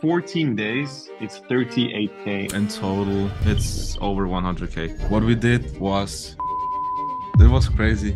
14 days, it's 38K. In total, it's over 100K. What we did was, it was crazy.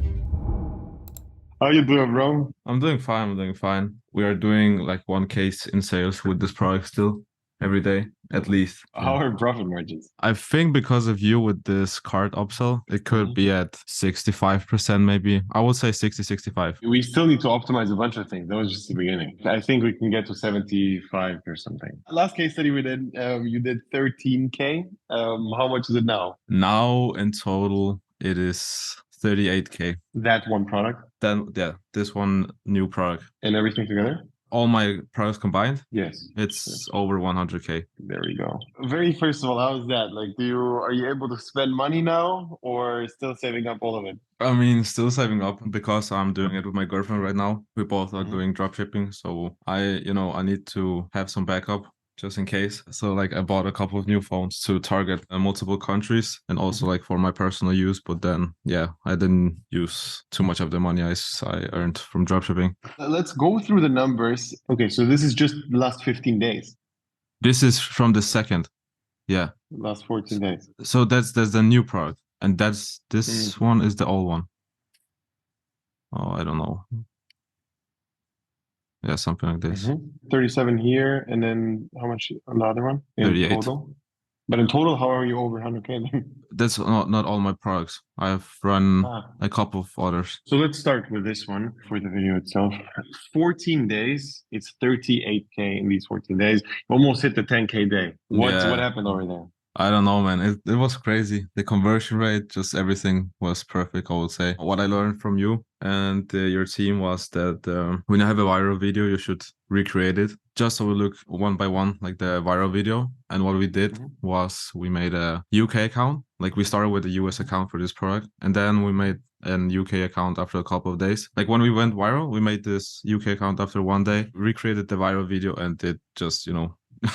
How you doing, bro? I'm doing fine. I'm doing fine. We are doing like 1K in sales with this product still every day, at least. How are profit margins? I think because of you with this card upsell, it could be at 65% maybe. I would say 60, 65. We still need to optimize a bunch of things. That was just the beginning. I think we can get to 75 or something. Last case study we did, you did 13K. How much is it now? Now in total, it is 38K. That one product Then, yeah, this one new product. and everything together? All my products combined, Yes. it's over 100K. There we go. Very first of all, how is that? Like, are you able to spend money now or still saving up all of it? I mean, still saving up because I'm doing it with my girlfriend right now. We both are doing dropshipping, so I need to have some backup just in case. So like I bought a couple of new phones to target multiple countries and also like for my personal use. But then, yeah, I didn't use too much of the money I earned from dropshipping. Let's go through the numbers. Okay, so this is just the last 15 days, This is from the second. Yeah. last 14 days. So that's the new product. And this one is the old one. Oh, I don't know. Yeah, something like this. 37 here, and then how much on the other one in 38. total? But in total, how are you over 100K then? That's not all my products. I've run Ah. a couple of others. So let's start with this one for the video itself. 14 days, it's 38K in these 14 days. Almost hit the 10K day. What happened over there? I don't know, man. It was crazy. The conversion rate, just everything was perfect, I would say. What I learned from you and your team was that when you have a viral video, you should recreate it just so we look one by one, like the viral video. And what we did was we made a UK account. Like we started with a US account for this product, and then we made an UK account after a couple of days. Like when we went viral, we made this UK account after one day, recreated the viral video, and it just,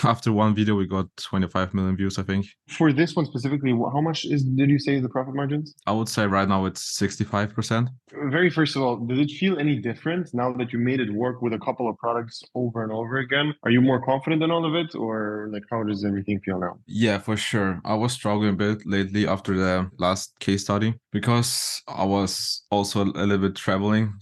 after one video, we got 25 million views, I think. For this one specifically, how much did you say is the profit margins? I would say right now it's 65%. Very first of all, did it feel any different now that you made it work with a couple of products over and over again? Are you more confident in all of it, or like how does everything feel now? Yeah, for sure. I was struggling a bit lately after the last case study because I was also a little bit traveling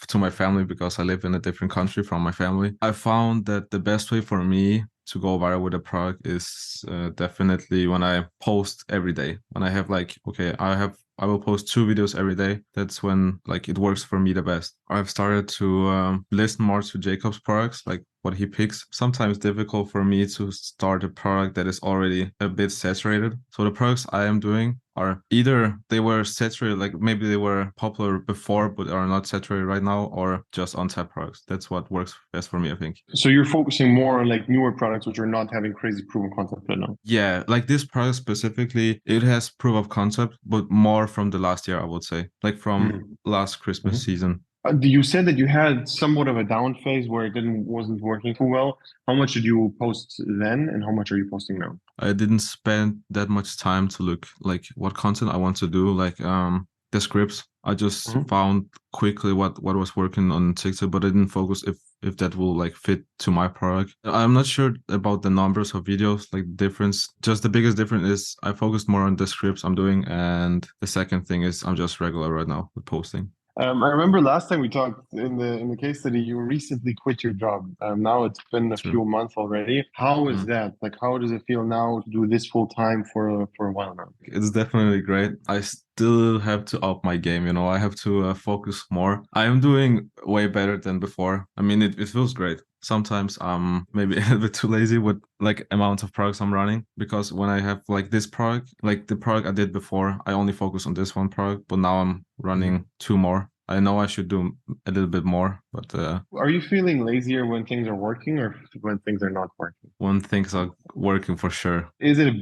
to my family because I live in a different country from my family. I found that the best way for me to go viral with a product is definitely when I post every day. When I have like, okay, I will post 2 videos every day. That's when like it works for me the best. I've started to listen more to Jacob's products, like what he picks. Sometimes difficult for me to start a product that is already a bit saturated. So the products I am doing are either they were saturated, like maybe they were popular before but are not saturated right now, or just untapped products. That's what works best for me, I think. So you're focusing more on like newer products which are not having crazy proof of concept right now. Yeah, like this product specifically, it has proof of concept, but more from the last year, I would say, like from last Christmas season. You said that you had somewhat of a down phase where it wasn't working too well. How much did you post then, and how much are you posting now? I didn't spend that much time to look like what content I want to do, like the scripts. I just found quickly what was working on TikTok, but I didn't focus if that will like fit to my product. I'm not sure about the numbers of videos, like the difference. Just the biggest difference is I focused more on the scripts I'm doing, and the second thing is I'm just regular right now with posting. I remember last time we talked in the case study, you recently quit your job. Now it's been a few months already. How is that? Like, how does it feel now to do this full time for a while now? It's definitely great. I still have to up my game, I have to focus more. I am doing way better than before. I mean, it feels great. Sometimes I'm maybe a little bit too lazy with like amount of products I'm running, because when I have like this product, like the product I did before, I only focus on this one product, but now I'm running 2 more. I know I should do a little bit more, but Are you feeling lazier when things are working or when things are not working? when things are working, for sure. Is it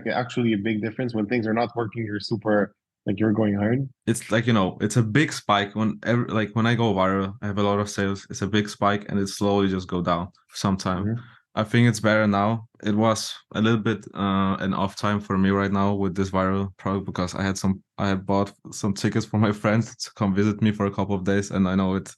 actually a big difference when things are not working? You're going hard. It's like, it's a big spike like when I go viral, I have a lot of sales. It's a big spike and it slowly just go down sometime. I think it's better now. It was a little bit an off time for me right now with this viral product because I had bought some tickets for my friends to come visit me for a couple of days, and I know it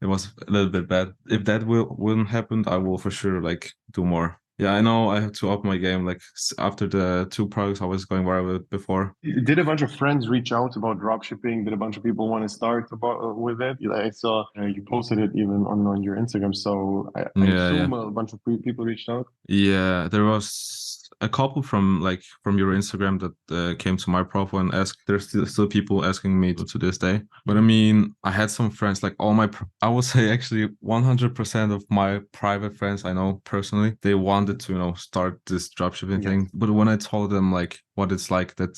was a little bit bad. If that wouldn't happen, I will for sure like do more. Yeah, I know I have to up my game. Like after the two products I was going viral with before. Did a bunch of friends reach out about dropshipping? Did a bunch of people want to start with it? I saw you posted it even on your Instagram. So I Yeah, yeah. assume a bunch of people reached out. Yeah, there was a couple from your Instagram that came to my profile and asked. There's still people asking me to this day. But I mean, I had some friends, like I would say actually 100% of my private friends I know personally, they wanted to start this dropshipping Yes. thing. But when I told them like what it's like, that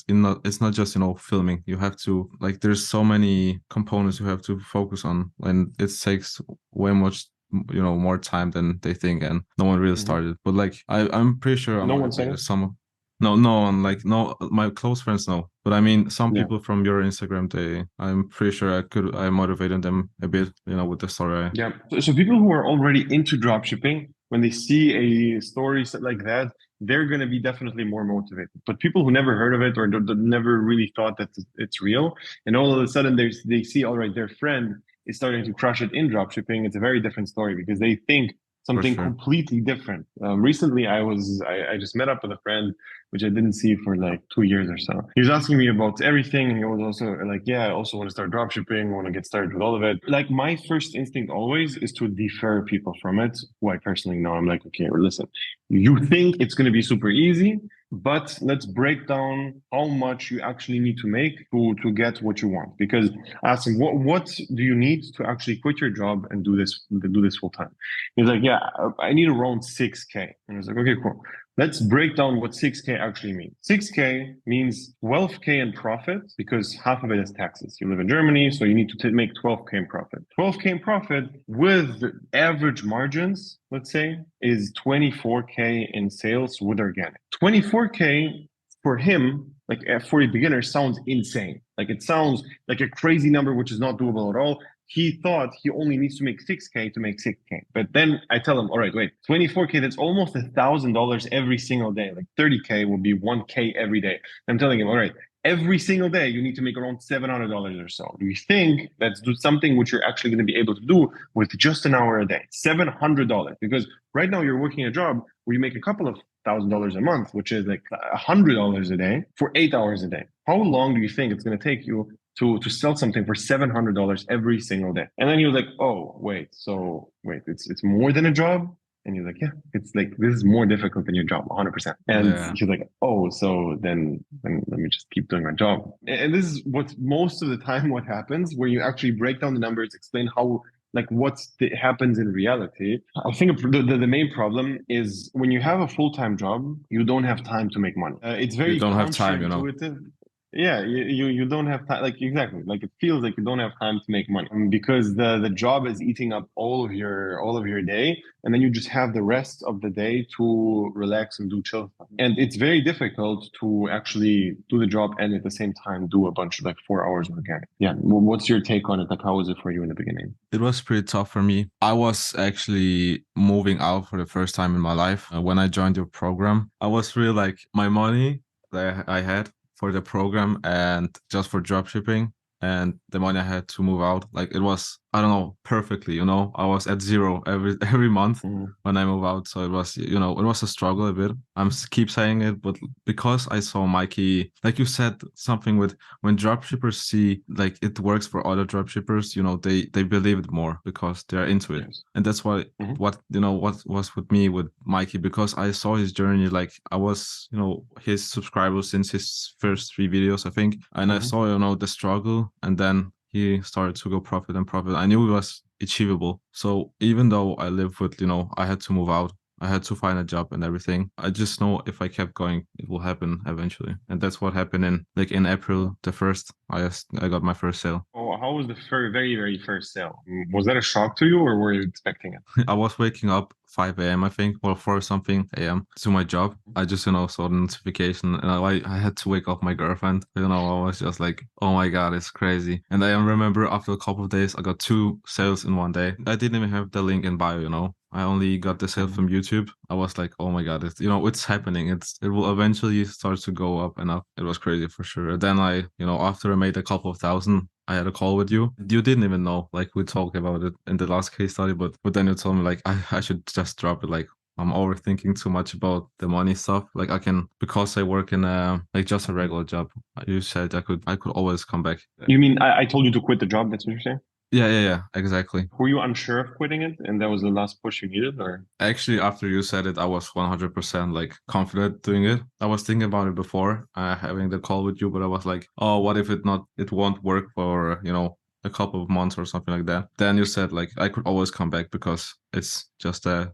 it's not just filming. You have to like there's so many components you have to focus on, and it takes way much more time than they think, and no one really started. But like I'm pretty sure I'm No one said motivated. it. No one, like, no, my close friends, no. But I mean, some Yeah. people from your Instagram, I'm pretty sure I motivated them a bit, with the story. Yeah. So people who are already into dropshipping, when they see a story like that, they're going to be definitely more motivated. But people who never heard of it or never really thought that it's real, and all of a sudden they see, all right, their friend is starting to crush it in dropshipping. It's a very different story because they think For something sure. completely different. Recently, I just met up with a friend which I didn't see for like 2 years or so. He was asking me about everything, and he was also like, "Yeah, I also want to start dropshipping. I want to get started with all of it." Like my first instinct always is to defer people from it, who I personally know. I'm like, okay, well, listen, you think it's going to be super easy, but let's break down how much you actually need to make to get what you want. Because I asked him, what do you need to actually quit your job and do this full time? He's like, yeah, I need around 6K. And I was like, okay, cool. Let's break down what 6K actually means. 6K means 12K in profit because half of it is taxes. You live in Germany, so you need to make 12K in profit. 12K in profit with average margins, let's say, is 24K in sales with organic. 24K for him, like for a beginner, sounds insane. Like it sounds like a crazy number, which is not doable at all. He thought he only needs to make 6K to make 6K. But then I tell him, all right, wait, 24K, that's almost $1,000 every single day. Like 30K will be 1K every day. I'm telling him, all right, every single day you need to make around $700 or so. Do you think that's something which you're actually going to be able to do with just an hour a day? $700. Because right now you're working a job where you make a couple of $1,000 a month, which is like $100 a day for 8 hours a day. How long do you think it's going to take you to sell something for $700 every single day? And then he was like, oh, wait, it's more than a job? And he's like, yeah, it's like, this is more difficult than your job, 100%. And Yeah. he's like, oh, so then let me just keep doing my job. And this is what most of the time what happens, where you actually break down the numbers, explain how, like happens in reality. I think the main problem is when you have a full-time job, you don't have time to make money. It's You very don't have time. counterintuitive. Yeah, you don't have time, like exactly, like it feels like you don't have time to make money because the job is eating up all of your day, and then you just have the rest of the day to relax and do chill stuff. And it's very difficult to actually do the job and at the same time do a bunch of like 4 hours of organic. Yeah, what's your take on it? Like, how was it for you in the beginning? It was pretty tough for me. I was actually moving out for the first time in my life. When I joined your program, I was really like my money that I had for the program and just for drop shipping and the money I had to move out. Like it was, I don't know, perfectly, I was at zero every month when I move out. So it was, it was a struggle a bit. Keep saying it, but because I saw Mikey, like you said, something with when dropshippers see like it works for other dropshippers, they believe it more because they're into it. Yes. And that's why what was with me with Mikey, because I saw his journey. Like I was, his subscriber since his first 3 videos, I think. And I saw, the struggle, and then he started to go profit and profit. I knew it was achievable. So even though I live with, I had to move out, I had to find a job and everything, I just know if I kept going, it will happen eventually. And that's what happened in April the 1st. I got my first sale. Oh, how was the very, very first sale? Was that a shock to you, or were you expecting it? I was waking up 5 a.m. I think, or 4 something a.m. to my job. I just, saw the notification, and I had to wake up my girlfriend. I was just like, oh my God, it's crazy. And I remember after a couple of days, I got 2 sales in one day. I didn't even have the link in bio. I only got the sale from YouTube. I was like, oh my God, it's happening. It will eventually start to go up and up. It was crazy for sure. Then after I made a couple of thousand, I had a call with you. You didn't even know, like we talked about it in the last case study, but then you told me like I should just drop it. Like I'm overthinking too much about the money stuff. Like because I work in like just a regular job. You said I could always come back. You mean I told you to quit the job? That's what you're saying? Yeah, exactly. Were you unsure of quitting it, and that was the last push you needed, or? Actually, after you said it, I was 100% like confident doing it. I was thinking about it before having the call with you, but I was like, oh, what if it won't work for, a couple of months or something like that. Then you said like I could always come back because it's just a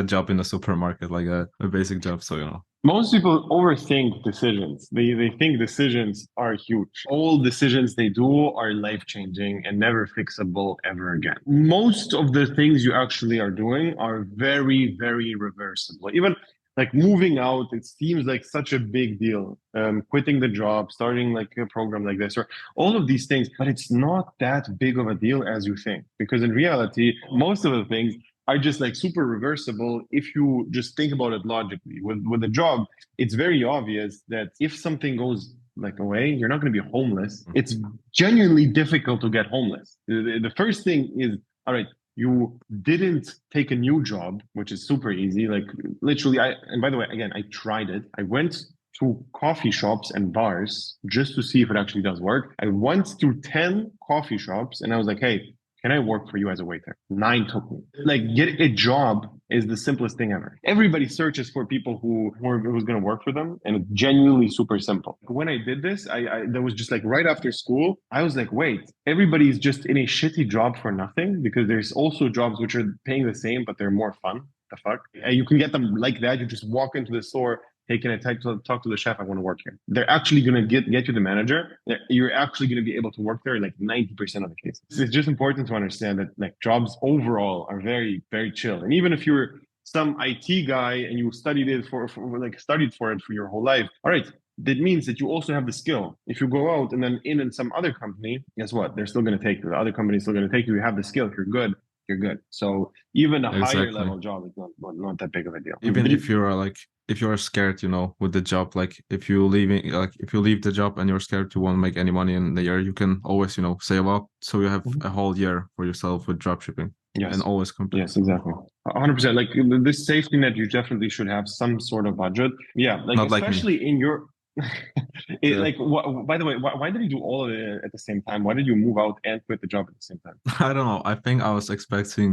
job in a supermarket, like a basic job. So, Most people overthink decisions. They think decisions are huge. All decisions they do are life changing and never fixable ever again. Most of the things you actually are doing are very, very reversible. Even like moving out, it seems like such a big deal. Quitting the job, starting like a program like this, or all of these things, but it's not that big of a deal as you think. Because in reality, most of the things are just like super reversible if you just think about it logically. With a job, it's very obvious that if something goes like away, you're not going to be homeless. It's genuinely difficult to get homeless. The first thing is, all right, you didn't take a new job, which is super easy. Like literally, and by the way, again, I tried it. I went to coffee shops and bars just to see if it actually does work. I went to 10 coffee shops and I was like, hey, can I work for you as a waiter? 9 took me. Like, get a job is the simplest thing ever. Everybody searches for people who's going to work for them, and it's genuinely super simple. When I did this, I that was just like right after school. I was like, wait, everybody's just in a shitty job for nothing because there's also jobs which are paying the same, but they're more fun. The fuck? And you can get them like that. You just walk into the store, hey, can I talk to the chef? I want to work here. They're actually going to get you the manager. You're actually going to be able to work there like 90% of the cases. It's just important to understand that like jobs overall are very, very chill. And even if you're some IT guy and you studied it studied for it for your whole life, all right, that means that you also have the skill. If you go out and then in some other company, guess what? They're still going to take you. The other company is still going to take you. You have the skill. If you're good, you're good. So even a higher exactly. level job is not that big of a deal. Even if you're scared, with the job, like if you leave the job and you're scared you won't make any money in the year, you can always, save up. So you have a whole year for yourself with dropshipping. Yes. And always come back. Yes, exactly. 100%. Like this safety net, you definitely should have some sort of budget. Yeah, like Not like me. especially in your Yeah. like by the way, why did you do all of it at the same time? Why did you move out and quit the job at the same time? I don't know. I think I was expecting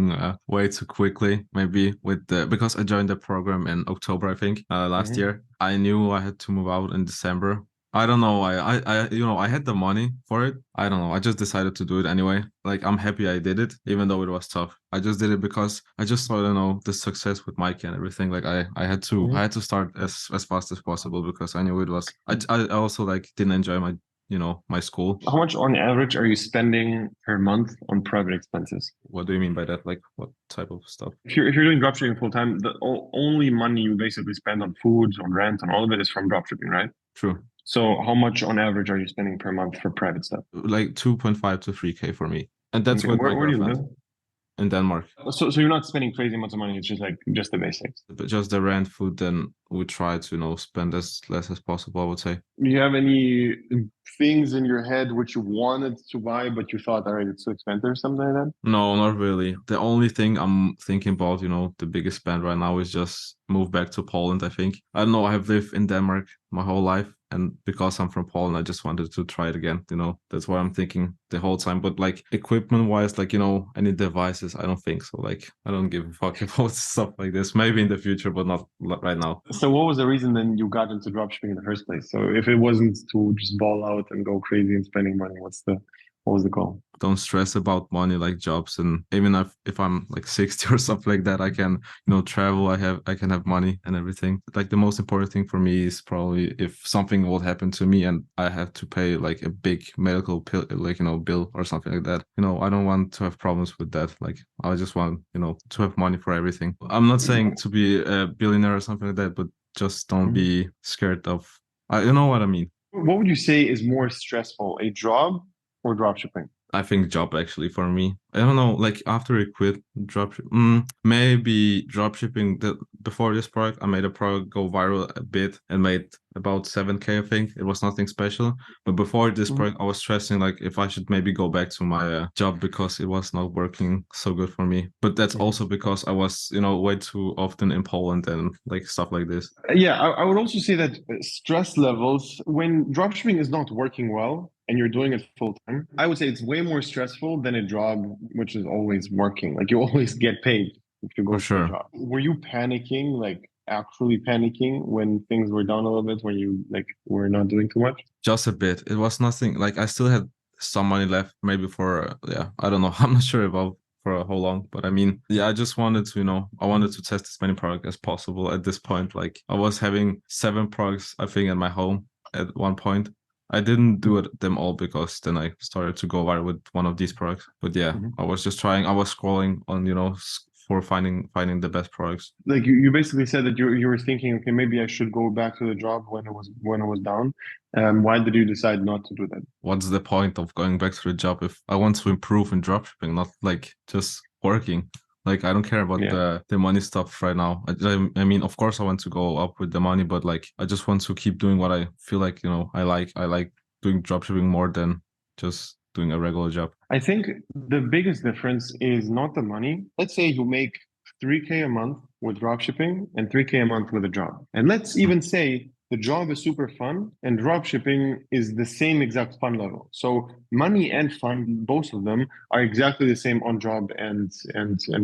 way too quickly, maybe because I joined the program in October, I think, last year. I knew I had to move out in December. I don't know. I had the money for it. I don't know. I just decided to do it anyway. Like I'm happy I did it, even though it was tough. I just did it because I just saw, the success with Mike and everything. Like I had to start as fast as possible because I knew it was. I also like didn't enjoy my school. How much on average are you spending per month on private expenses? What do you mean by that? Like what type of stuff? If you're doing dropshipping full time, the only money you basically spend on foods, on rent, on all of it is from dropshipping, right? True. So how much on average are you spending per month for private stuff? Like 2.5 to 3K for me. And that's Okay. with my Where do you live? girlfriend in Denmark. So you're not spending crazy amounts of money. It's just like just the basics. But just the rent, food, then we try to, spend as less as possible, I would say. Do you have any things in your head which you wanted to buy, but you thought, all right, it's too expensive or something like that? No, not really. The only thing I'm thinking about, the biggest spend right now is just move back to Poland, I think. I don't know, I have lived in Denmark my whole life. And because I'm from Poland, I just wanted to try it again. That's what I'm thinking the whole time. But like equipment wise, like, any devices, I don't think so. Like, I don't give a fuck about stuff like this. Maybe in the future, but not right now. So what was the reason then you got into dropshipping in the first place? So if it wasn't to just ball out and go crazy and spending money, what was the goal? Don't stress about money like jobs, and even if I'm like 60 or something like that, I can travel. I can have money and everything. Like the most important thing for me is probably if something will happen to me and I have to pay like a big medical pill, like bill or something like that. I don't want to have problems with that. Like I just want to have money for everything. I'm not saying to be a billionaire or something like that, but just don't be scared of. You know what I mean? What would you say is more stressful, a job or dropshipping? I think job actually for me. I don't know, like after I quit maybe dropshipping. Before this product, I made a product go viral a bit and made about 7K, I think. It was nothing special. But before this Mhm. product, I was stressing like if I should maybe go back to my job because it was not working so good for me. But that's Mhm. also because I was, way too often in Poland and like stuff like this. Yeah, I would also say that stress levels, when dropshipping is not working well and you're doing it full time, I would say it's way more stressful than a job which is always working. Like you always get paid if you For go to a sure. job. Were you panicking, like actually panicking when things were down a little bit, when you like were not doing too much? Just a bit. It was nothing like I still had some money left, maybe for yeah, I don't know. I'm not sure about for how long, but I mean, yeah, I just wanted to, I wanted to test as many products as possible at this point. Like I was having 7 products, I think, in my home at one point. I didn't do them all because then I started to go viral with one of these products. But yeah, Mhm. I was just trying. I was scrolling on, for finding the best products. Like you basically said that you were thinking, okay, maybe I should go back to the job when it was down. Why did you decide not to do that? What's the point of going back to the job if I want to improve in dropshipping, not like just working? Like I don't care about Yeah. the money stuff right now. I mean, of course, I want to go up with the money, but like I just want to keep doing what I feel like I like. I like doing dropshipping more than just doing a regular job. I think the biggest difference is not the money. Let's say you make 3K a month with dropshipping and 3K a month with a job. And let's even say the job is super fun and dropshipping is the same exact fun level. So money and fun, both of them are exactly the same on job and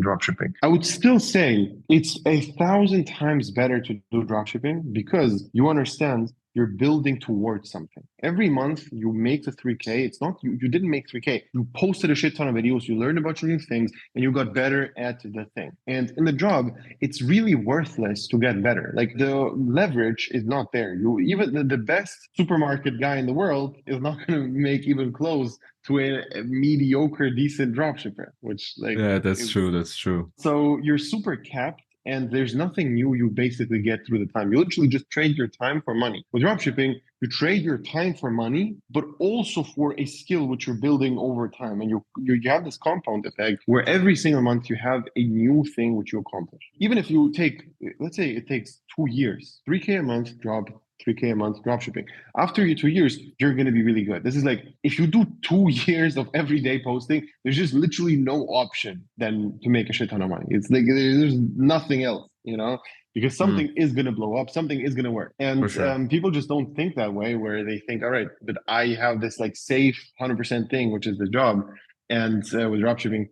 dropshipping. I would still say it's 1,000 times better to do dropshipping because you understand you're building towards something. Every month you make the 3K. It's not you didn't make 3K. You posted a shit ton of videos, you learned about new things, and you got better at the thing. And in the job, it's really worthless to get better. Like the leverage is not there. You even the best supermarket guy in the world is not gonna make even close to a mediocre, decent dropshipper, which like Yeah, that's is true. That's true. so you're super capped and there's nothing new you basically get through the time. You literally just trade your time for money. With dropshipping, you trade your time for money, but also for a skill which you're building over time. And you have this compound effect where every single month you have a new thing which you accomplish. Even if you take, let's say it takes 2 years, 3K a month job, 3K a month dropshipping. After your 2 years, you're going to be really good. This is like if you do 2 years of everyday posting, there's just literally no option than to make a shit ton of money. It's like there's nothing else, because Mm, something is going to blow up, something is going to work. for And sure. people just don't think that way, where they think, all right, but I have this like safe 100% thing, which is the job. And with dropshipping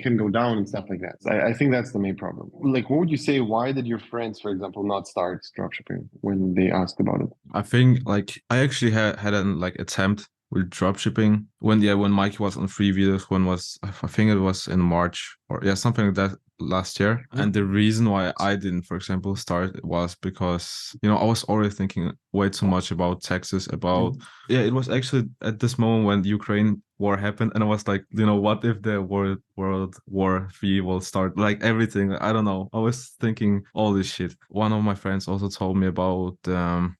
can go down and stuff like that. So I think that's the main problem. Like, what would you say? Why did your friends, for example, not start dropshipping when they asked about it? I think like I actually had an like attempt with dropshipping when Mikey was on free videos. When was I think it was in March or yeah, something like that last year. And the reason why I didn't, for example, start was because I was already thinking way too much about taxes, about Mhm. yeah, it was actually at this moment when the Ukraine war happened, and I was like, what if the World War III will start? Like everything, I don't know. I was thinking all this shit. One of my friends also told me about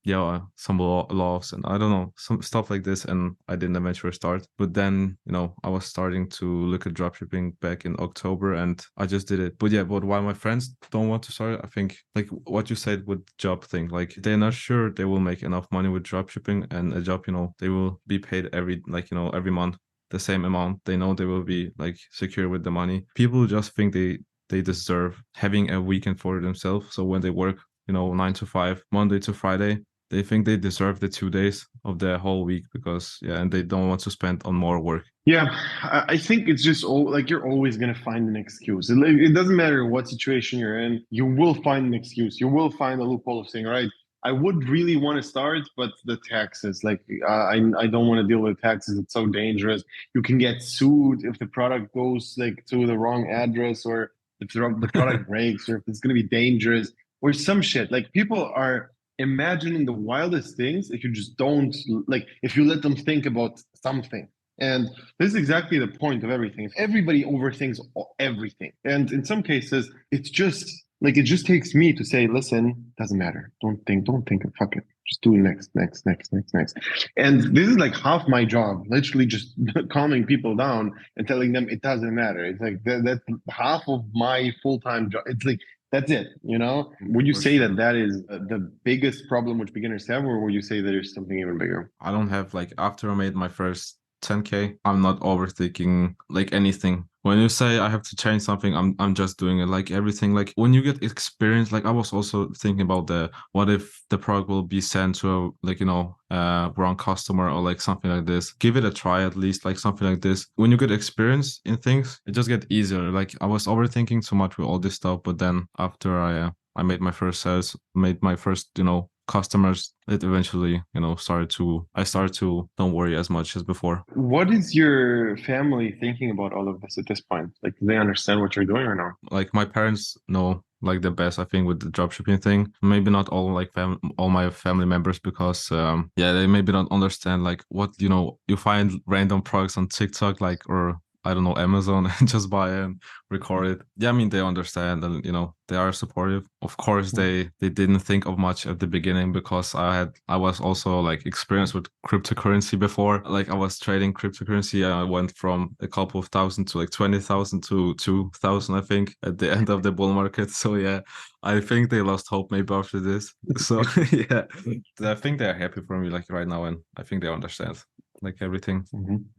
yeah, some laws and I don't know, some stuff like this, and I didn't eventually start. But then I was starting to look at dropshipping back in October, and I just did it. But yeah, but why my friends don't want to start, I think like what you said with job thing, like they're not sure they will make enough money with dropshipping and a job, they will be paid every like every month the same amount. They know they will be like secure with the money. People just think they deserve having a weekend for themselves. So when they work, 9 to 5, Monday to Friday, they think they deserve the 2 days of the whole week because yeah, and they don't want to spend on more work. Yeah, I think it's just all like you're always gonna find an excuse. It doesn't matter what situation you're in, you will find an excuse. You will find a loophole of saying, all right, I would really want to start, but the taxes, like I don't want to deal with taxes. It's so dangerous. You can get sued if the product goes like to the wrong address, or if the product breaks, or if it's gonna be dangerous, or some shit. Like people are imagining the wildest things if you just don't like if you let them think about something. And this is exactly the point of everything. Everybody overthinks everything. And in some cases, it just takes me to say, listen, doesn't matter. Don't think, fuck it. Just do next. And this is like half my job, literally just calming people down and telling them it doesn't matter. It's like that's half of my full-time job. It's like that's it, you know? Would you For say that sure. that is the biggest problem which beginners have, or would you say there's something even bigger? I don't have like after I made my first 10K, I'm not overthinking like anything. When you say I have to change something, I'm just doing it like everything. Like when you get experience, like I was also thinking about the what if the product will be sent to a like wrong customer or like something like this. Give it a try at least, like something like this. When you get experience in things, it just get easier. Like I was overthinking too much with all this stuff, but then after I made my first sales, made my first, customers, it eventually, I started to don't worry as much as before. What is your family thinking about all of this at this point? Like, do they understand what you're doing or no? Like my parents know like the best, I think, with the dropshipping thing. Maybe not all like all my family members because yeah, they maybe don't understand like what you find random products on TikTok like or I don't know Amazon and just buy and record it. Yeah, I mean they understand and they are supportive. Of course, they didn't think of much at the beginning because I was also like experienced with cryptocurrency before. Like I was trading cryptocurrency. I went from a couple of thousand to like 20,000 to 2,000, I think, at the end of the bull market. So yeah, I think they lost hope maybe after this. So yeah, I think they're happy for me like right now, and I think they understand like everything.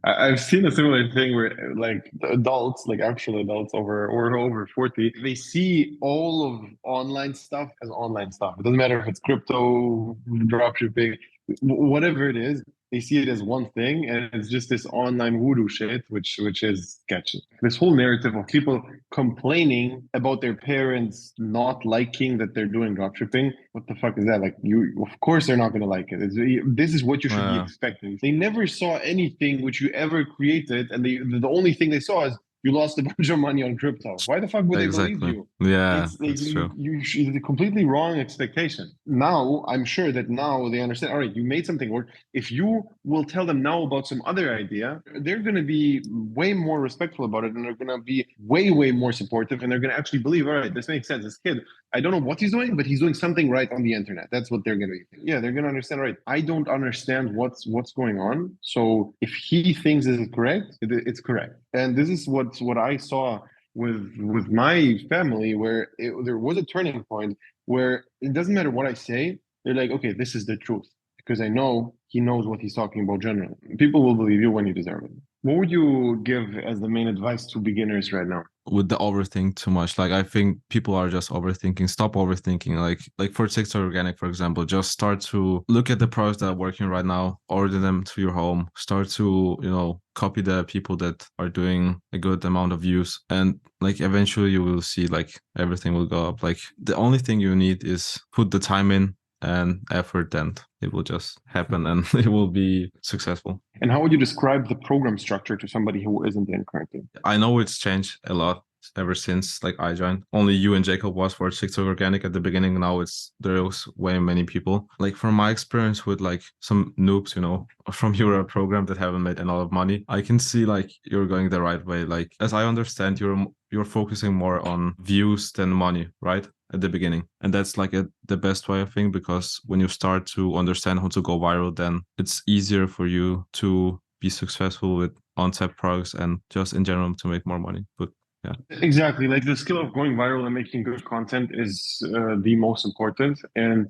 I've seen a similar thing where like the adults, like actual adults over 40, they see all of online stuff as online stuff. It doesn't matter if it's crypto, dropshipping, whatever it is, they see it as one thing, and it's just this online voodoo shit, which is sketchy. This whole narrative of people complaining about their parents not liking that they're doing dropshipping. What the fuck is that? Like, you, of course, they're not going to like it. This is what you should be Uh, expecting. They never saw anything which you ever created, and the only thing they saw is you lost a bunch of money on crypto. Why the fuck would they believe exactly. you? Yeah, It's like that's true. it's a completely wrong expectation. Now, I'm sure that now they understand. All right, you made something work. If you will tell them now about some other idea, they're going to be way more respectful about it, and they're going to be way more supportive, and they're going to actually believe. All right, this makes sense. This kid, I don't know what he's doing, but he's doing something right on the internet. That's what they're going to be. Yeah, they're going to understand. All right, I don't understand what's going on. So if he thinks this is correct, it's correct. And this is what I saw with my family, where there was a turning point where it doesn't matter what I say. They're like, okay, this is the truth because I know he knows what he's talking about generally. People will believe you when you deserve it. What would you give as the main advice to beginners right now? With the overthink too much. Like I think people are just overthinking. Stop overthinking. Like for TikTok organic, for example, just start to look at the products that are working right now, order them to your home, start to, copy the people that are doing a good amount of views. And like eventually you will see like everything will go up. Like the only thing you need is put the time in and effort and it will just happen and it will be successful. And how would you describe the program structure to somebody who isn't in currently? I know it's changed a lot ever since like I joined. Only you and Jacob was for TikTok organic at the beginning. Now there's way many people. Like from my experience with like some noobs, from your program that haven't made a lot of money, I can see like you're going the right way. Like as I understand, you're focusing more on views than money, right? At the beginning. And that's like the best way, I think, because when you start to understand how to go viral, then it's easier for you to be successful with on-tap products and just in general to make more money. But yeah. Exactly. Like the skill of going viral and making good content is the most important. And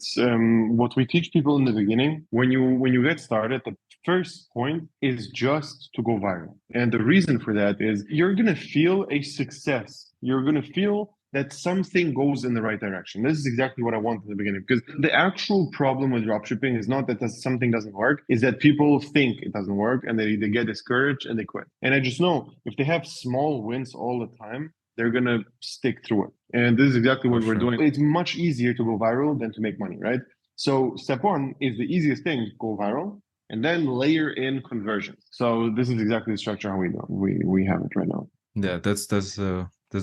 what we teach people in the beginning, when you get started, the first point is just to go viral. And the reason for that is you're gonna feel a success. You're gonna feel that something goes in the right direction. This is exactly what I want in the beginning. Because the actual problem with dropshipping is not that something doesn't work, is that people think it doesn't work and they get discouraged and they quit. And I just know if they have small wins all the time, they're gonna stick through it. And this is exactly For what we're sure. doing. It's much easier to go viral than to make money, right? So step one is the easiest thing, go viral, and then layer in conversions. So this is exactly the structure how we do. We have it right now. Yeah, that's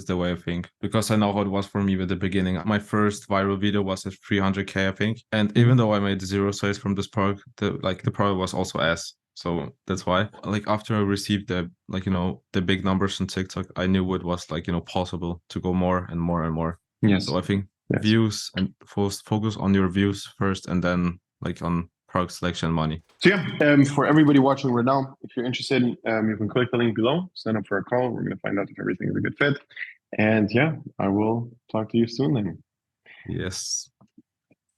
the way I think because I know how it was for me at the beginning. My first viral video was at 300K, I think, and even though I made zero sales from this product, the product was also ass. So that's why, like, after I received the big numbers on TikTok, I knew it was like possible to go more and more and more. Yes. So I think Yes. views and focus on your views first, and then like on product selection and money. So for everybody watching right now, if you're interested, you can click the link below, sign up for a call. We're going to find out if everything is a good fit. And I will talk to you soon then. Yes.